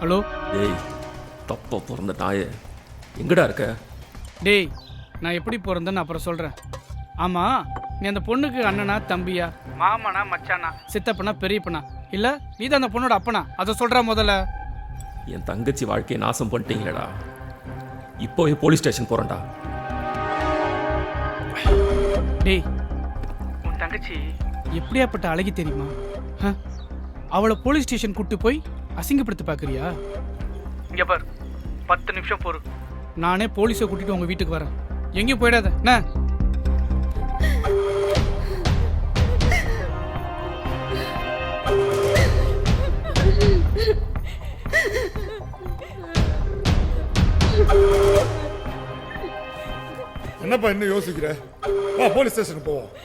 Hello டேய் தப்பா பிறந்த நாயே எங்கடா இருக்க? டேய், நான் எப்படி பிறந்தேன்னு அப்புறம் சொல்கிறேன். ஆமாம், நீ அந்த பொண்ணுக்கு அண்ணனா தம்பியா, மாமனா மச்சானா, சித்தப்பனா பெரியப்பனா, இல்லை நீ தான் அந்த பொண்ணோட அப்பனா? அதை சொல்கிற முதல்ல. என் தங்கச்சி வாழ்க்கையை நாசம் பண்ணிட்டீங்களடா. இப்போவே போலீஸ் ஸ்டேஷன் போறேன்டா. டேய், உன் தங்கச்சி எப்படியாப்பட்ட அழகி தெரியுமா? அவளை போலீஸ் ஸ்டேஷன் கூட்டு போய் அசிங்கப்படுத்த பார்க்குறியா? இங்கே பார், 10 நிமிஷம் பொறு, நானே போலீஸை கூட்டிட்டு உங்கள் வீட்டுக்கு வரேன். எங்கேயும் போயிடாத என்ன? என்னப்பா இன்னும் யோசிக்கிற? வா போலீஸ் ஸ்டேஷனுக்கு போவோம்.